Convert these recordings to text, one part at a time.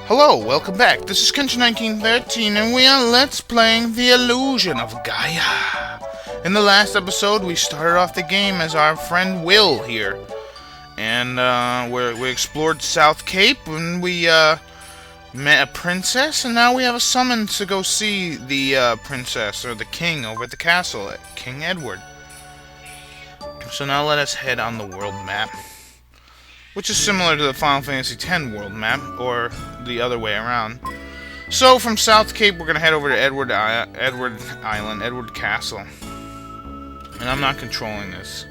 Hello, welcome back. This is Kenshin1913, and we are Let's Playing The Illusion of Gaia. In the last episode, we started off the game as our friend Will here. And we explored South Cape, and we met a princess, and now we have a summons to go see the princess, or the king, over at the castle, King Edward. So now let us head on the world map, which is similar to the Final Fantasy X world map, or the other way around. So from South Cape, we're going to head over to Edward Island, Edward Castle. And I'm not controlling this.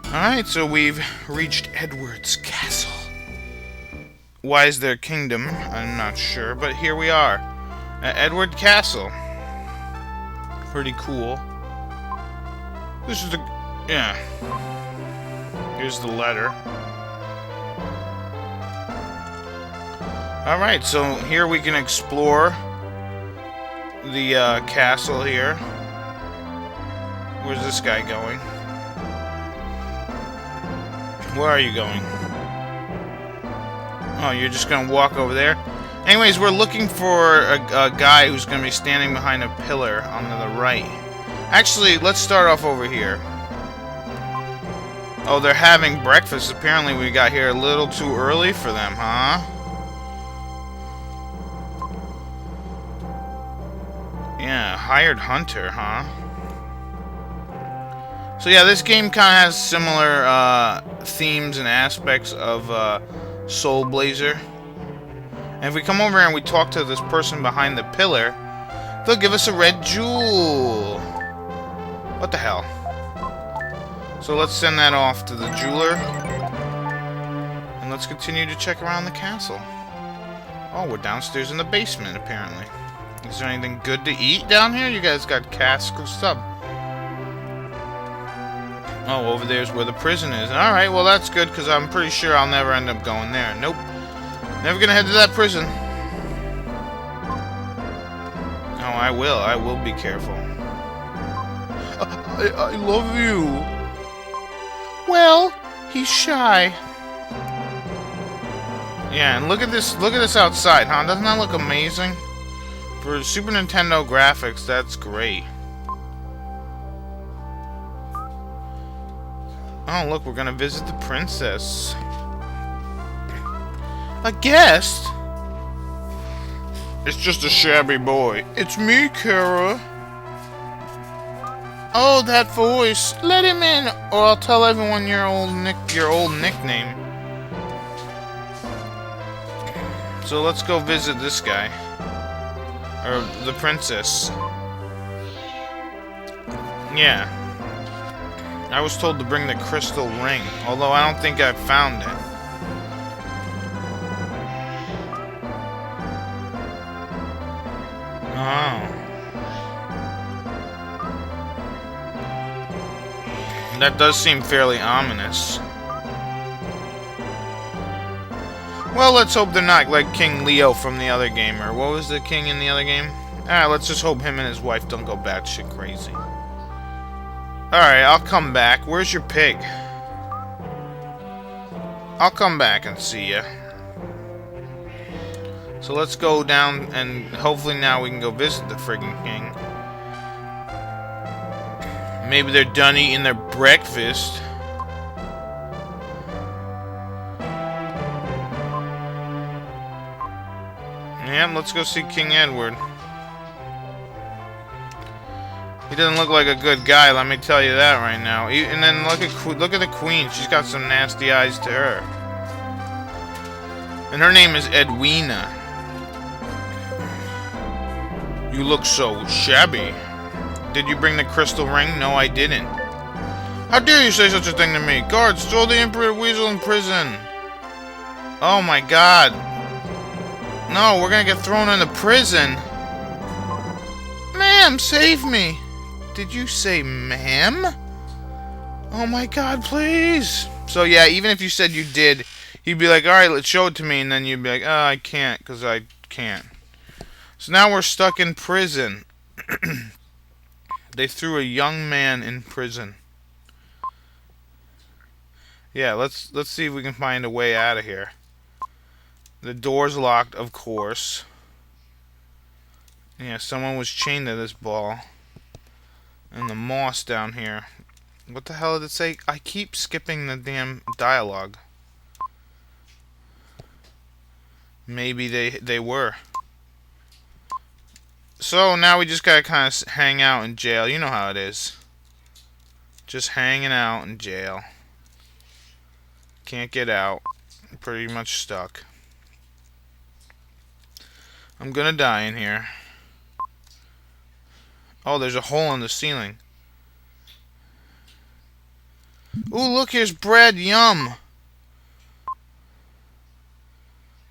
Alright, so we've reached Edward's Castle. Why is there kingdom? I'm not sure, but here we are. At Edward Castle. Pretty cool. This is the... yeah. Here's the letter. Alright, so here we can explore the castle here. Where's this guy going? Where are you going? Oh, you're just gonna walk over there? Anyways, we're looking for a guy who's gonna be standing behind a pillar on the right. Actually, let's start off over here. Oh, they're having breakfast. Apparently we got here a little too early for them, huh? Yeah, hired hunter, huh? So yeah, this game kind of has similar themes and aspects of Soul Blazer. And if we come over here and we talk to this person behind the pillar, they'll give us a red jewel. What the hell? So let's send that off to the jeweler. And let's continue to check around the castle. Oh, we're downstairs in the basement, apparently. Is there anything good to eat down here? You guys got cask of stuff. Oh, over there's where the prison is. Alright, well that's good, because I'm pretty sure I'll never end up going there. Nope. Never gonna head to that prison. Oh, I will. I will be careful. I love you. Well, he's shy. Yeah, and look at this outside, huh? Doesn't that look amazing? For Super Nintendo graphics, that's great. Oh, look, we're gonna visit the princess. A guest? It's just a shabby boy. It's me, Kara. Oh, that voice. Let him in, or I'll tell everyone your old nickname. So let's go visit this guy. Or the princess. Yeah. I was told to bring the crystal ring, although I don't think I've found it. Oh. That does seem fairly ominous. Well, let's hope they're not like King Leo from the other game, or what was the king in the other game? Let's just hope him and his wife don't go batshit crazy. Alright, I'll come back. Where's your pig? I'll come back and see ya. So let's go down, and hopefully now we can go visit the friggin' king. Maybe they're done eating their breakfast. Yeah, let's go see King Edward. He doesn't look like a good guy, let me tell you that right now. And then look at the queen. She's got some nasty eyes to her. And her name is Edwina. You look so shabby. Did you bring the crystal ring? No, I didn't. How dare you say such a thing to me? Guards, throw the Emperor Weasel in prison. Oh my god. No, we're gonna get thrown into prison. Ma'am, save me. Did you say ma'am? Oh my god, please. So yeah, even if you said you did, he'd be like, alright, let's show it to me. And then you'd be like, oh, I can't, because I can't. So now we're stuck in prison. They threw a young man in prison. Yeah, let's see if we can find a way out of here. The door's locked, of course. Yeah, someone was chained to this ball. And the moss down here. What the hell did it say? I keep skipping the damn dialogue. Maybe they were. So now we just gotta kind of hang out in jail. You know how it is. Just hanging out in jail. Can't get out. Pretty much stuck. I'm gonna die in here. Oh, there's a hole in the ceiling. Ooh, look, here's bread. Yum.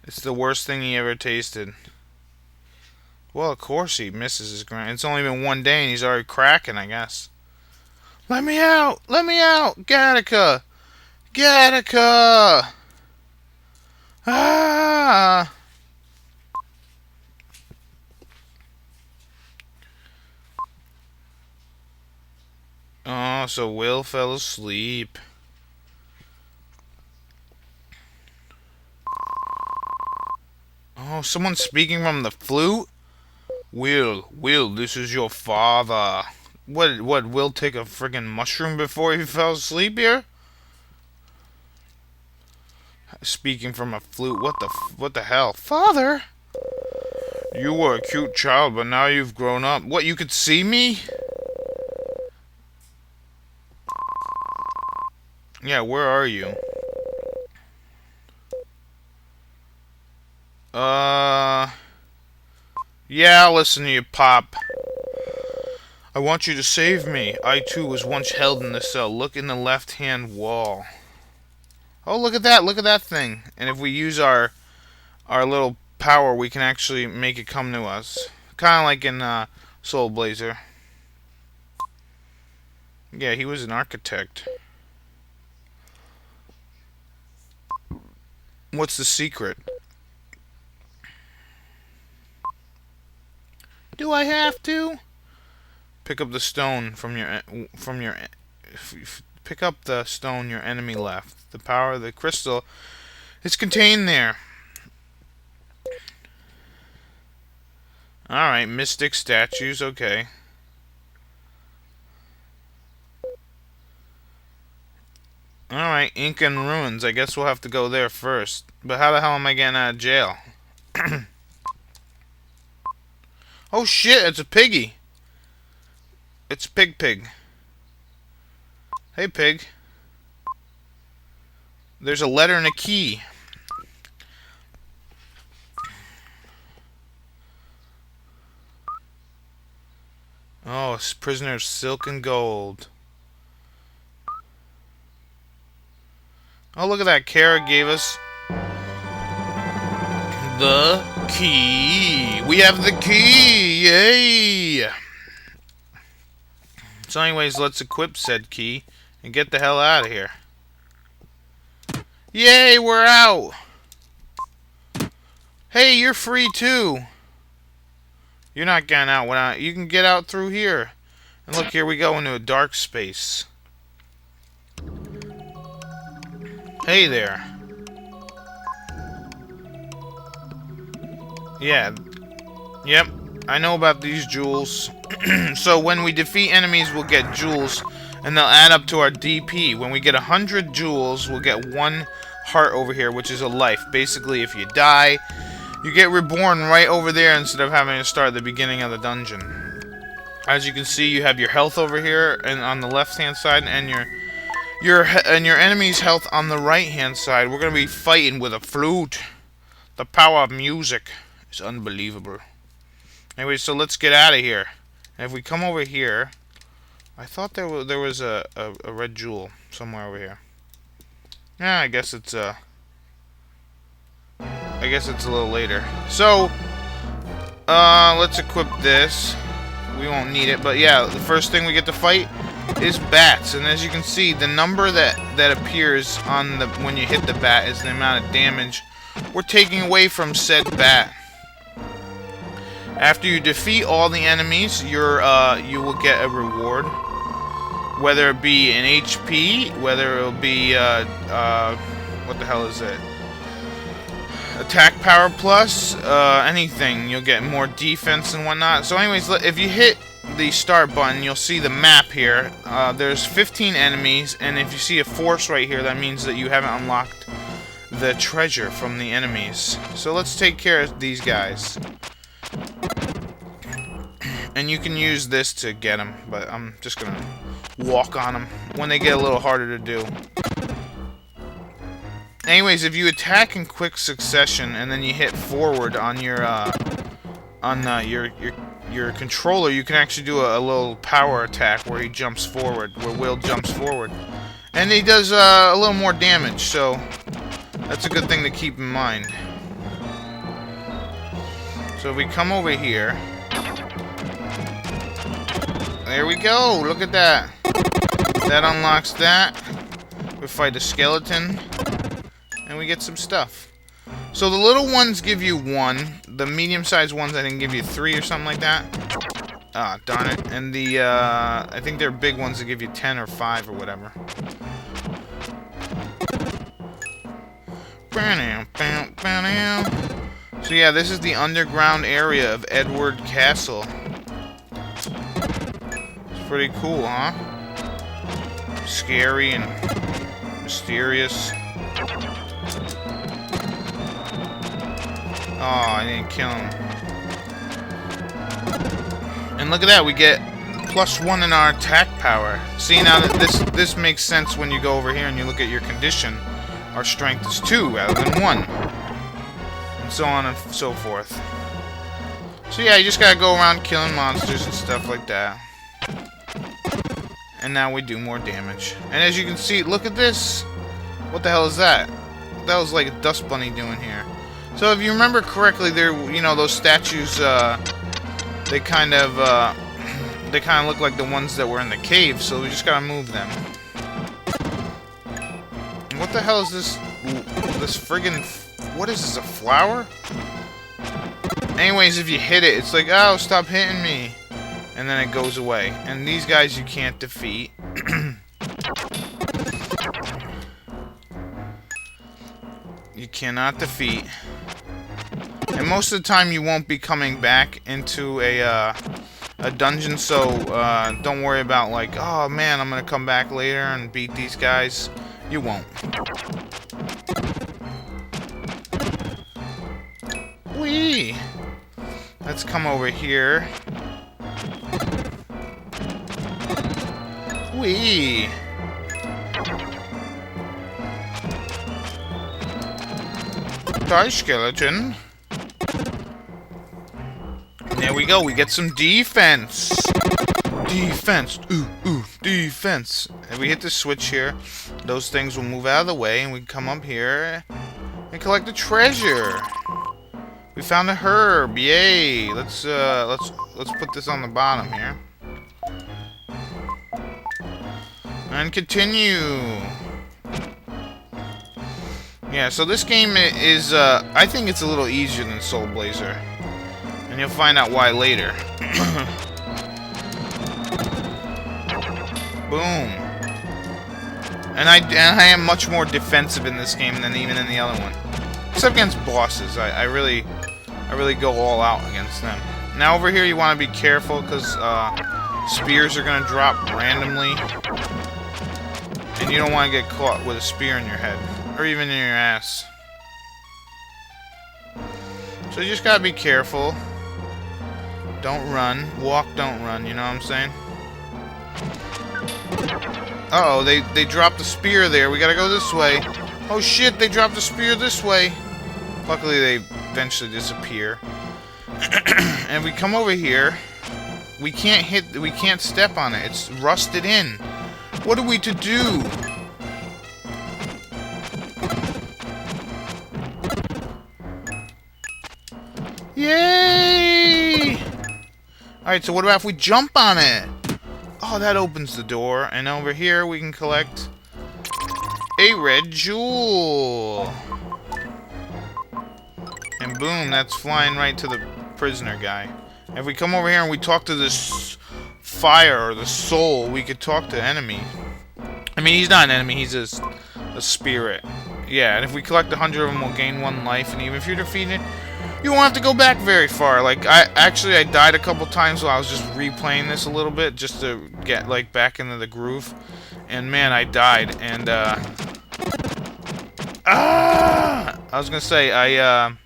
It's the worst thing he ever tasted. Well, of course he misses his grind. It's only been one day and he's already cracking, I guess. Let me out! Let me out! Gattaca! Gattaca! Ah! Oh, so Will fell asleep. Oh, someone's speaking from the flute? Will, this is your father. What, Will take a friggin' mushroom before he fell asleep here? Speaking from a flute, what the hell? Father? You were a cute child, but now you've grown up. What, you could see me? Yeah, where are you? Yeah, I'll listen to you, Pop. I want you to save me. I, too, was once held in the cell. Look in the left-hand wall. Oh, look at that. Look at that thing. And if we use our little power, we can actually make it come to us. Kind of like in Soul Blazer. Yeah, he was an architect. What's the secret? Do I have to? Pick up the stone pick up the stone your enemy left. The power of the crystal is contained there. Alright, mystic statues, okay. Alright, Incan ruins. I guess we'll have to go there first. But how the hell am I getting out of jail? Oh shit, it's a piggy. It's Pig. Hey, Pig. There's a letter and a key. Oh, it's prisoner of silk and gold. Oh, look at that. Kara gave us the key. We have the key. Yay! So anyways, let's equip said key and get the hell out of here. Yay, we're out! Hey, you're free too. You're not getting out without... You can get out through here. And look, here we go into a dark space. Hey there. Yeah. Yep. I know about these jewels. So when we defeat enemies, we'll get jewels, and they'll add up to our DP. When we get 100 jewels, we'll get 1 heart over here, which is a life. Basically, if you die, you get reborn right over there instead of having to start at the beginning of the dungeon. As you can see, you have your health over here, and on the left-hand side, and your enemy's health on the right-hand side. We're gonna be fighting with a flute. The power of music is unbelievable. Anyway, so let's get out of here. And if we come over here, I thought there was a red jewel somewhere over here. Yeah, I guess it's a little later. So, let's equip this. We won't need it, but yeah, the first thing we get to fight is bats. And as you can see, the number that appears on the when you hit the bat is the amount of damage we're taking away from said bat. After you defeat all the enemies, you will get a reward, whether it be an HP, whether it'll be what the hell is it? attack power plus, anything. You'll get more defense and whatnot. So anyways, if you hit the start button, you'll see the map here. There's 15 enemies, and if you see a force right here, that means that you haven't unlocked the treasure from the enemies. So let's take care of these guys. And you can use this to get them, but I'm just gonna walk on them when they get a little harder to do. Anyways, if you attack in quick succession and then you hit forward on your controller, you can actually do a little power attack where he jumps forward, where Will jumps forward, and he does a little more damage. So that's a good thing to keep in mind. So if we come over here, there we go. Look at that. That unlocks that. We fight a skeleton. And we get some stuff. So the little ones give you 1. The medium-sized ones, I think, give you 3 or something like that. Ah, darn it. And the, I think they're big ones that give you 10 or 5 or whatever. So yeah, this is the underground area of Edward Castle. Pretty cool, huh? Scary and mysterious. Oh, I didn't kill him. And look at that, we get +1 in our attack power. See, now that this makes sense when you go over here and you look at your condition. Our strength is 2 rather than 1. And so on and so forth. So yeah, you just gotta go around killing monsters and stuff like that. And now we do more damage. And as you can see, look at this. What the hell is that? That was like a dust bunny doing here. So if you remember correctly, there, you know, those statues, they kind of look like the ones that were in the cave. So we just gotta move them. And what the hell is this? This friggin', what is this? A flower? Anyways, if you hit it, it's like, oh, stop hitting me. And then it goes away. And these guys you can't defeat. You cannot defeat. And most of the time you won't be coming back into a dungeon, so don't worry about like, oh man, I'm gonna come back later and beat these guys. You won't. Whee! Let's come over here. Whee! Die, skeleton. There we go, we get some defense. Defense. Ooh, ooh, defense. If we hit the switch here, those things will move out of the way and we can come up here and collect the treasure. We found a herb. Yay! Let's put this on the bottom here. And continue. Yeah, so this game is, I think it's a little easier than Soul Blazer. And you'll find out why later. Boom. And I am much more defensive in this game than even in the other one. Except against bosses. I really go all out against them. Now over here you want to be careful because spears are going to drop randomly. And you don't want to get caught with a spear in your head. Or even in your ass. So you just gotta be careful. Don't run. Walk, don't run, you know what I'm saying? Uh-oh, they dropped the spear there. We gotta go this way. Oh shit, they dropped the spear this way. Luckily they eventually disappear. And we come over here. We can't step on it. It's rusted in. What are we to do? Yay! Alright, so what about if we jump on it? Oh, that opens the door. And over here we can collect a red jewel. And boom, that's flying right to the prisoner guy. If we come over here and we talk to this fire or the soul, we could talk to enemy. I mean, he's not an enemy, he's a spirit. Yeah, and if we collect 100 of them, we'll gain 1 life, and even if you're defeated, you won't have to go back very far. Like, I died a couple times while I was just replaying this a little bit, just to get, like, back into the groove. And, man, I died, and, I was gonna say, I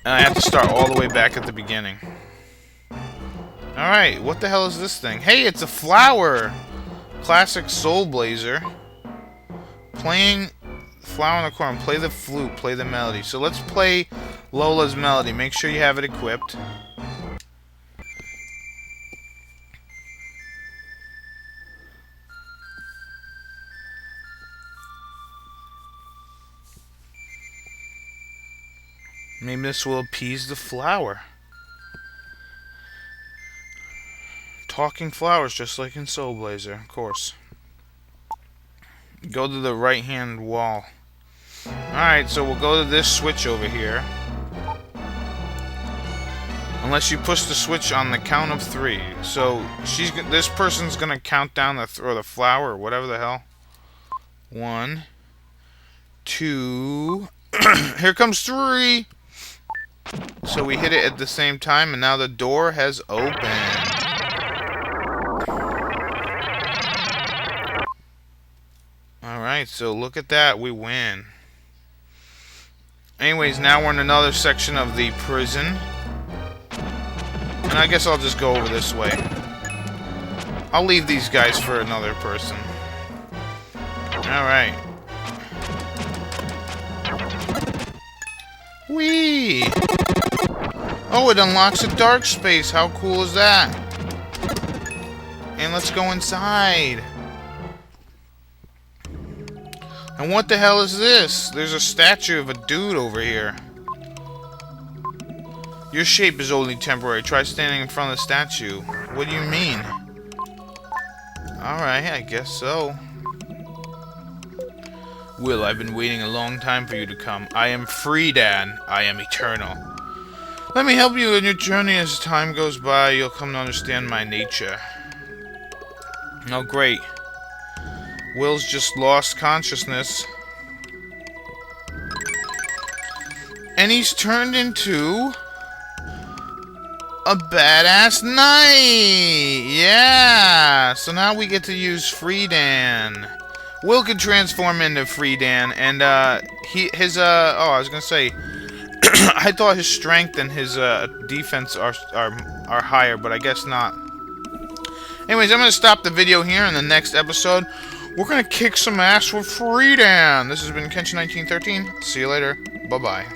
have to start all the way back at the beginning. Alright, what the hell is this thing? Hey, it's a flower! Classic Soul Blazer. Playing flower in the corner. Play the flute. Play the melody. So let's play Lola's melody. Make sure you have it equipped. Maybe this will appease the flower. Talking flowers, just like in Soul Blazer, of course. Go to the right-hand wall. Alright, so we'll go to this switch over here. Unless you push the switch on the count of 3. So, this person's gonna count down the flower, or whatever the hell. 1, 2... Here comes 3! So we hit it at the same time, and now the door has opened. Alright, so look at that, we win. Anyways, now we're in another section of the prison. And I guess I'll just go over this way. I'll leave these guys for another person. Alright. Whee! Oh, it unlocks a dark space. How cool is that? And let's go inside. And what the hell is this? There's a statue of a dude over here. Your shape is only temporary. Try standing in front of the statue. What do you mean? Alright, I guess so. Will, I've been waiting a long time for you to come. I am Friedan. I am eternal. Let me help you in your journey. As time goes by, you'll come to understand my nature. Oh, great. Will's just lost consciousness. And he's turned into a badass knight! Yeah! So now we get to use Friedan. Will can transform into Friedan, and I was gonna say, I thought his strength and his defense are higher, but I guess not. Anyways, I'm gonna stop the video here. In the next episode, we're gonna kick some ass with Friedan. This has been Kenshin 1913. See you later. Bye bye.